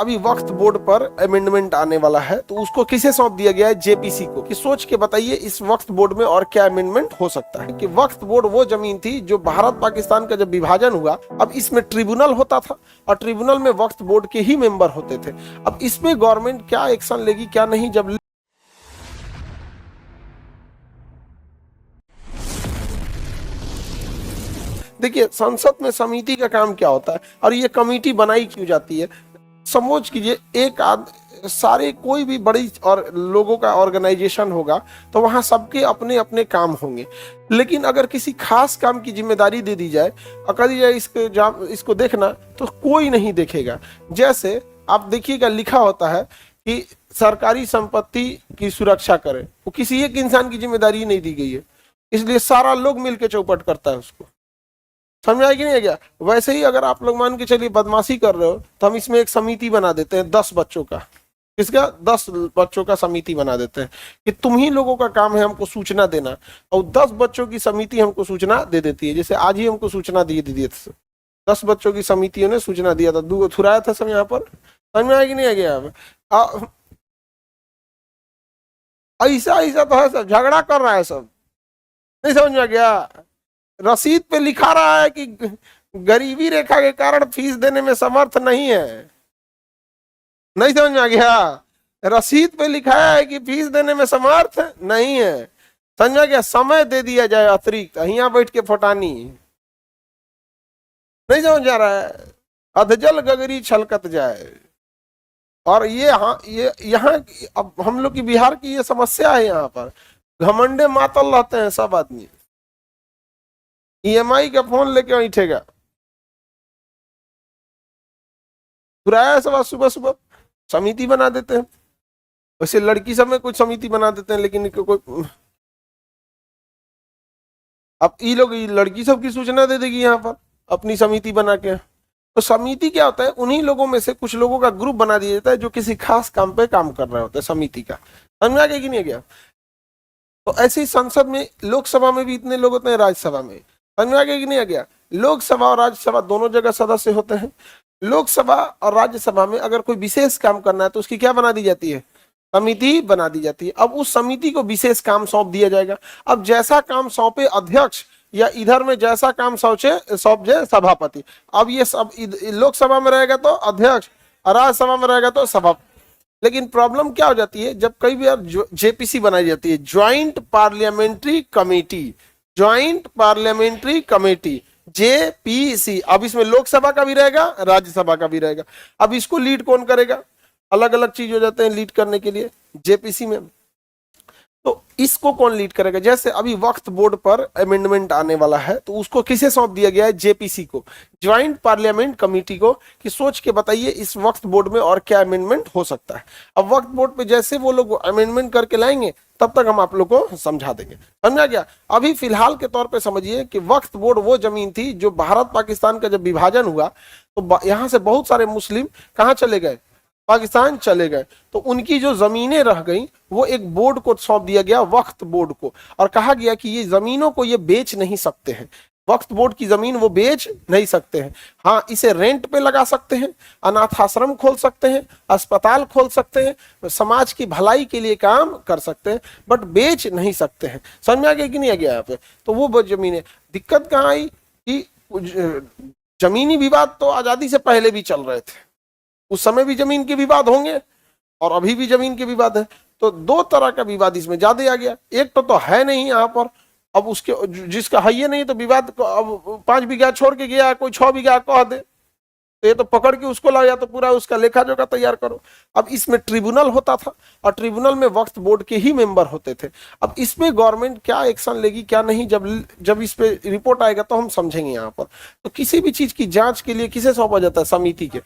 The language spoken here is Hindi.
अभी वक्फ बोर्ड पर अमेंडमेंट आने वाला है, तो उसको किसे सौंप दिया गया है? जेपीसी को। कि सोच के बताइए इस वक्फ बोर्ड में और क्या अमेंडमेंट हो सकता है। कि वक्फ बोर्ड वो जमीन थी जो भारत पाकिस्तान का जब विभाजन हुआ, अब इसमें ट्रिब्यूनल होता था और ट्रिब्यूनल में वक्फ बोर्ड के ही मेंबर होते थे। अब इसमें गवर्नमेंट क्या एक्शन लेगी क्या नहीं, जब देखिए संसद में समिति का काम क्या होता है और ये कमेटी बनाई क्यों जाती है। समझ कीजिए एक सारे कोई भी बड़ी और लोगों का ऑर्गेनाइजेशन होगा तो वहां सबके अपने अपने काम होंगे, लेकिन अगर किसी खास काम की जिम्मेदारी दे दी जाए और कह दी जाए इसको देखना, तो कोई नहीं देखेगा। जैसे आप देखिएगा लिखा होता है कि सरकारी संपत्ति की सुरक्षा करें, वो किसी एक इंसान की जिम्मेदारी नहीं दी गई है, इसलिए सारा लोग मिलकर चौपट करता है उसको। समझ आया कि नहीं गया? वैसे ही अगर आप लोग मान के चलिए बदमाशी कर रहे हो तो हम इसमें एक समिति बना देते हैं 10 बच्चों का। किसका? 10 बच्चों का समिति बना देते हैं कि तुम ही लोगों का काम है हमको सूचना देना, और 10 बच्चों की समिति हमको सूचना दे देती है। जैसे आज ही हमको सूचना दिए 10 बच्चों की समितियों ने सूचना दिया था, दो थुराया था सब यहाँ पर। समझ में आया कि नहीं आ गया? ऐसा ऐसा तो है, सब झगड़ा कर रहा है, सब नहीं समझ में आ गया। रसीद पे लिखा रहा है कि गरीबी रेखा के कारण फीस देने में समर्थ नहीं है। नहीं समझ में आ गया? रसीद पे लिखा है कि फीस देने में समर्थ नहीं है। समझ में आ गया? समय दे दिया जाए अतिरिक्त, यहाँ बैठ के फटानी। नहीं समझ आ रहा है? अधजल गगरी छलकत जाए। और ये हाँ ये यहाँ अब हम लोग की बिहार की ये समस्या है। यहाँ पर घमंडे मातल रहते हैं सब आदमी। ईएमआई का फोन लेके बैठेगा, पुराया सब सुबह सुबह समिति बना देते हैं। वैसे लड़की सब में कुछ समिति बना देते हैं, लेकिन कोई अब ये लोग लड़की सब की सूचना दे देगी यहाँ पर अपनी समिति बना के। तो समिति क्या होता है? उन्हीं लोगों में से कुछ लोगों का ग्रुप बना दिया जाता है जो किसी खास काम पे काम कर रहे होते हैं समिति का। समझ में आ गया कि नहीं गया? तो ऐसे ही संसद में, लोकसभा में भी इतने लोग होते हैं, राज्यसभा में। समझ में आ गया कि नहीं आ गया? लोकसभा और राज्यसभा दोनों जगह सदस्य होते हैं। लोकसभा और राज्यसभा में अगर कोई विशेष काम करना है तो उसकी क्या बना दी जाती है? समिति बना दी जाती है। अब उस समिति को विशेष काम सौंप दिया जाएगा। अब जैसा काम सौंपे अध्यक्ष, या इधर में जैसा काम सौंप जाए सभापति। अब ये सब लोकसभा में रहेगा तो अध्यक्ष और राज्यसभा में रहेगा तो सभा। लेकिन प्रॉब्लम क्या हो जाती है, जब कई बार जेपीसी बनाई जाती है, joint parliamentary committee, joint parliamentary committee, JPC. अब इसमें लोकसभा का भी रहेगा, राज्यसभा का भी रहेगा। अब इसको लीड कौन करेगा? अलग अलग चीज हो जाते हैं लीड करने के लिए जेपीसी में। तो इसको कौन लीड करेगा? जैसे अभी वक्फ बोर्ड पर अमेंडमेंट आने वाला है, तो उसको किसे सौंप दिया गया है? जेपीसी को, ज्वाइंट पार्लियामेंट कमेटी को। कि सोच के बताइए इस वक्फ बोर्ड में और क्या अमेंडमेंट हो सकता है। अब वक्फ बोर्ड पे जैसे वो लोग अमेंडमेंट करके लाएंगे तब तक हम आप लोग को समझा देंगे। समझा गया? अभी फिलहाल के तौर पे समझिए कि वक्फ बोर्ड वो जमीन थी जो भारत पाकिस्तान का जब विभाजन हुआ तो यहाँ से बहुत सारे मुस्लिम कहाँ चले गए? पाकिस्तान चले गए। तो उनकी जो जमीनें रह गई वो एक बोर्ड को सौंप दिया गया, वक्फ बोर्ड को, और कहा गया कि ये जमीनों को ये बेच नहीं सकते हैं। वक्फ बोर्ड की जमीन वो बेच नहीं सकते हैं। हाँ, इसे रेंट पे लगा सकते हैं, अनाथ आश्रम खोल सकते हैं, अस्पताल खोल सकते हैं, समाज की भलाई के लिए काम कर सकते हैं, बट बेच नहीं सकते हैं। समझ में आ गया कि नहीं आ गया? यहाँ पे तो वो जमीनें, दिक्कत कहाँ आई कि जमीनी विवाद तो आजादी से पहले भी चल रहे थे, उस समय भी जमीन के विवाद होंगे और अभी भी जमीन के विवाद है। तो दो तरह का विवाद इसमें ज्यादा आ गया। एक तो है नहीं यहाँ पर, अब उसके जिसका है ये नहीं तो विवाद को अब 5 बीघा छोड़ के गया, कोई 6 बीघा कह दे तो ये तो पकड़ के उसको ला, या तो पूरा उसका लेखा जोखा तैयार करो। अब इसमें ट्रिब्यूनल होता था और ट्रिब्यूनल में वक्फ बोर्ड के ही मेंबर होते थे। अब इसमें गवर्नमेंट क्या एक्शन लेगी क्या नहीं, जब इस पे रिपोर्ट आएगा तो हम समझेंगे। यहाँ पर तो किसी भी चीज की जांच के लिए किसे सौंपा जाता है? समिति के।